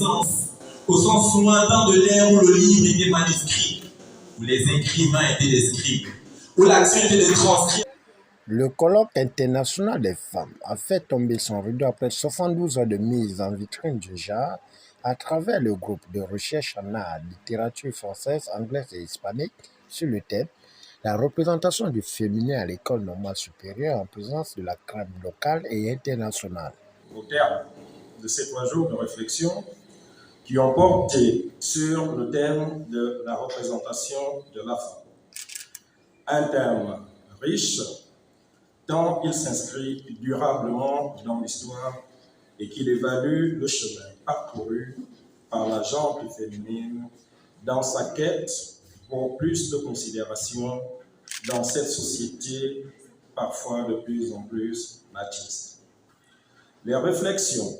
au sens lointain de l'ère où le livre était manuscrit, où les écrivains étaient des scribes, où l'action était de transcrire. Le colloque international des femmes a fait tomber son rideau après 72 heures de mise en vitrine du genre à travers le groupe de recherche en art, littérature française, anglaise et hispanique sur le thème « La représentation du féminin à l'école normale supérieure en présence de la crème locale et internationale ». Au terme de ces 3 jours de réflexion qui ont porté sur le thème de la représentation de la femme, un thème riche tant il s'inscrit durablement dans l'histoire et qu'il évalue le chemin parcouru par la gente féminine dans sa quête pour plus de considération dans cette société parfois de plus en plus machiste. Les réflexions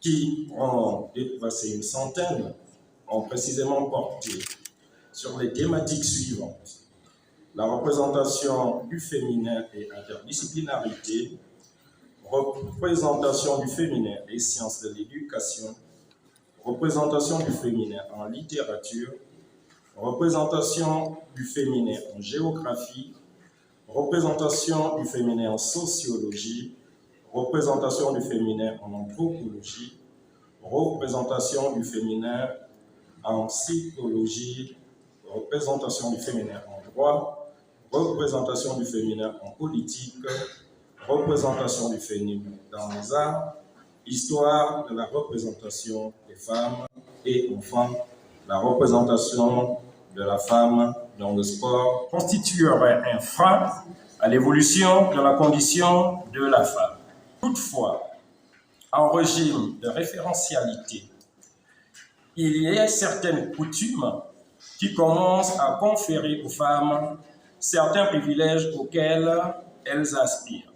qui ont dépassé une centaine ont précisément porté sur les thématiques suivantes: la représentation du féminin et interdisciplinarité, représentation du féminin et sciences de l'éducation, représentation du féminin en littérature, représentation du féminin en géographie, représentation du féminin en sociologie, représentation du féminin en anthropologie, représentation du féminin en psychologie, représentation du féminin en droit, représentation du féminin en politique, représentation du féminin dans les arts, histoire de la représentation des femmes et enfin la représentation de la femme dans le sport constituerait un frein à l'évolution de la condition de la femme. Toutefois, en régime de référentialité, il y a certaines coutumes qui commencent à conférer aux femmes certains privilèges auxquels elles aspirent.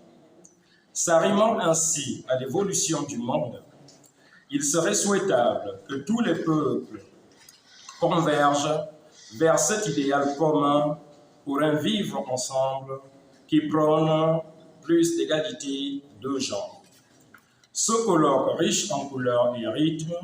S'arrimant ainsi à l'évolution du monde, il serait souhaitable que tous les peuples convergent vers cet idéal commun pour un vivre ensemble qui prône plus d'égalité de genre. Ce colloque riche en couleurs et rythmes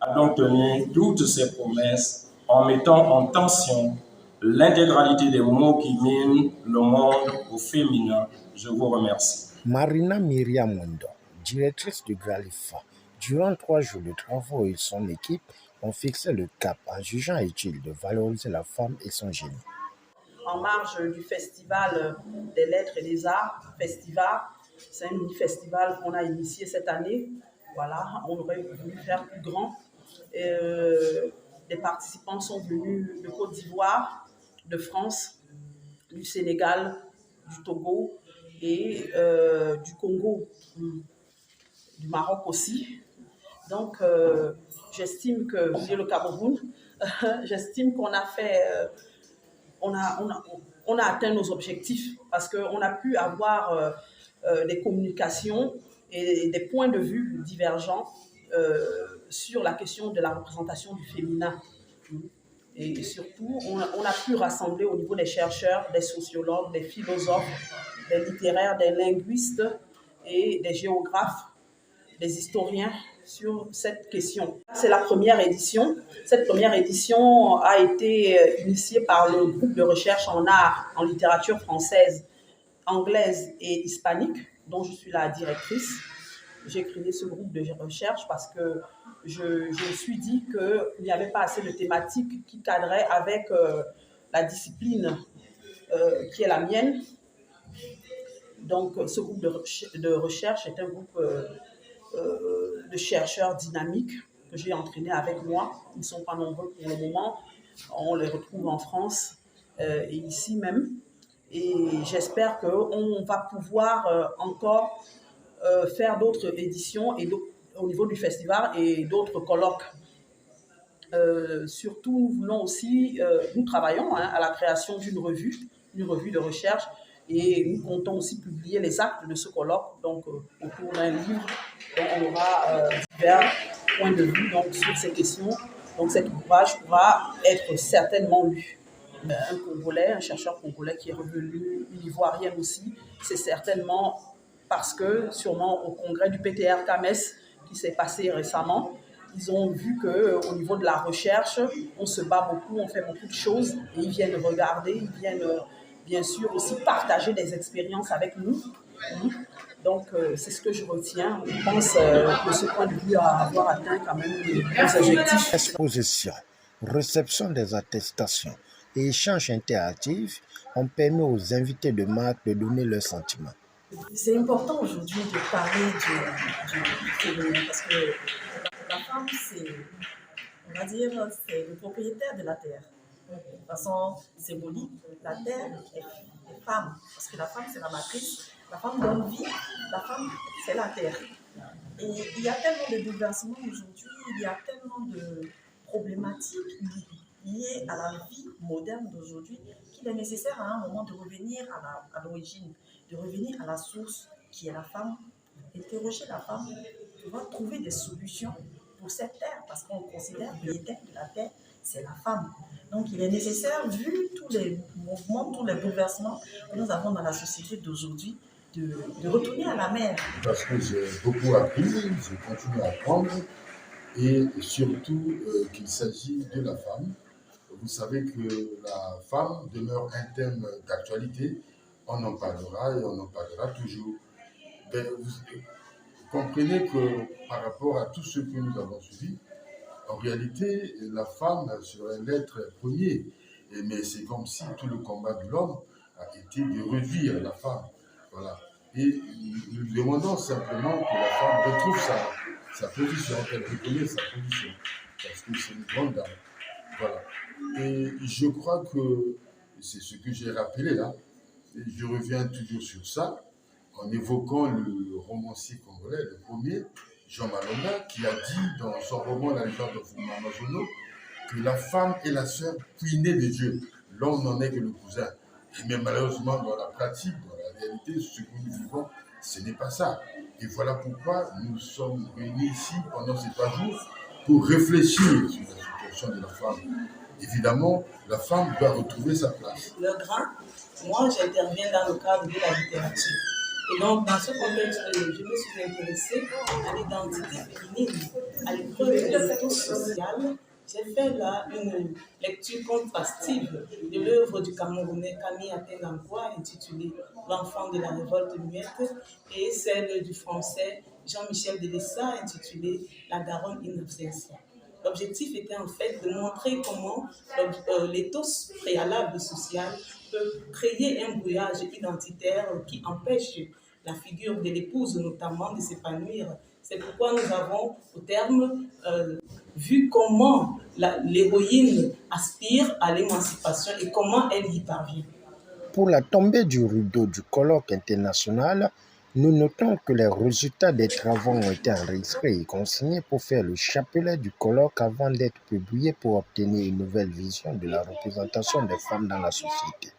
a donc tenu toutes ses promesses en mettant en tension l'intégralité des mots qui minent le monde au féminin. Je vous remercie. Marina Myriamundo, directrice du GRALIFA, durant 3 jours de travaux et son équipe ont fixé le cap en jugeant utile de valoriser la femme et son génie. En marge du Festival des Lettres et des Arts, Festival, c'est un mini-festival qu'on a initié cette année. Voilà, on aurait voulu faire plus grand. Les participants sont venus de Côte d'Ivoire, de France, du Sénégal, du Togo et du Congo, du Maroc aussi. Donc, j'estime que, j'ai le Cameroun, j'estime qu'on a fait, on a atteint nos objectifs parce qu'on a pu avoir des communications et des points de vue divergents sur la question de la représentation du féminin. Et surtout, on a pu rassembler au niveau des chercheurs, des sociologues, des philosophes, des littéraires, des linguistes et des géographes, des historiens sur cette question. C'est la première édition. Cette première édition a été initiée par le groupe de recherche en art, en littérature française, anglaise et hispanique, dont je suis la directrice. J'ai créé ce groupe de recherche parce que je me suis dit qu'il n'y avait pas assez de thématiques qui cadraient avec la discipline qui est la mienne. Donc, ce groupe de recherche est un groupe de chercheurs dynamiques que j'ai entraînés avec moi. Ils ne sont pas nombreux pour le moment. On les retrouve en France et ici même. Et j'espère qu'on va pouvoir encore faire d'autres éditions au niveau du festival et d'autres colloques. Surtout, nous voulons aussi, nous travaillons à la création d'une revue de recherche, et nous comptons aussi publier les actes de ce colloque, donc autour d'un livre dont on aura divers points de vue donc, sur ces questions. Donc cet ouvrage pourra être certainement lu. Un Congolais, un chercheur congolais qui est revenu, une Ivoirienne aussi, c'est certainement parce que, sûrement au congrès du PTR-CAMES qui s'est passé récemment, ils ont vu qu'au niveau de la recherche, on se bat beaucoup, on fait beaucoup de choses et ils viennent regarder, ils viennent bien sûr aussi partager des expériences avec nous. Donc, c'est ce que je retiens. Je pense de ce point de vue à avoir atteint quand même nos objectifs. Exposition, réception des attestations et échanges interactifs ont permis aux invités de marque de donner leurs sentiments. C'est important aujourd'hui de parler du féminin parce que la femme, on va dire, c'est le propriétaire de la terre. De façon symbolique, la terre est femme parce que la femme, c'est la matrice. La femme donne vie, la femme, c'est la terre. Et il y a tellement de bouleversements aujourd'hui, il y a tellement de problématiques liées à la vie moderne d'aujourd'hui qu'il est nécessaire à un moment de revenir à l'origine, de revenir à la source qui est la femme, interroger la femme, pouvoir trouver des solutions pour cette terre parce qu'on considère que l'éther de la terre, c'est la femme. Donc il est nécessaire, vu tous les mouvements, tous les bouleversements que nous avons dans la société d'aujourd'hui, de retourner à la mère. Parce que j'ai beaucoup appris, je continue à apprendre, et surtout qu'il s'agit de la femme. Vous savez que la femme demeure un thème d'actualité, on en parlera et on en parlera toujours. Mais vous comprenez que par rapport à tout ce que nous avons suivi, en réalité, la femme serait l'être premier. Mais c'est comme si tout le combat de l'homme a été de réduire la femme. Voilà. Et nous demandons simplement que la femme retrouve sa position, qu'elle reconnaît sa position, parce que c'est une grande dame. Voilà. Et je crois que c'est ce que j'ai rappelé là, et je reviens toujours sur ça, en évoquant le romancier congolais, le premier, Jean Malonga, qui a dit dans son roman La légende de Fuma Amazono que la femme est la sœur puinée de Dieu, l'homme n'en est que le cousin. Et même malheureusement, dans la pratique, dans la réalité, ce que nous vivons, ce n'est pas ça. Et voilà pourquoi nous sommes réunis ici pendant ces 3 jours pour réfléchir sur la situation de la femme. Évidemment, la femme doit retrouver sa place. Le grain, moi, j'interviens dans le cadre de la littérature. Et donc, dans ce contexte, je me suis intéressée à l'identité féminine, à l'épreuve des études sociales. J'ai fait là une lecture contrastive de l'œuvre du Camerounais Camille Atengankwa intitulée L'enfant de la révolte muette et celle du Français Jean-Michel Delessa intitulée La Garonne in absentia. L'objectif était en fait de montrer comment l'éthos préalable social peut créer un brouillage identitaire qui empêche la figure de l'épouse notamment de s'épanouir. C'est pourquoi nous avons au terme vu comment l'héroïne aspire à l'émancipation et comment elle y parvient. Pour la tombée du rideau du colloque international, nous notons que les résultats des travaux ont été enregistrés et consignés pour faire le chapelet du colloque avant d'être publiés pour obtenir une nouvelle vision de la représentation des femmes dans la société.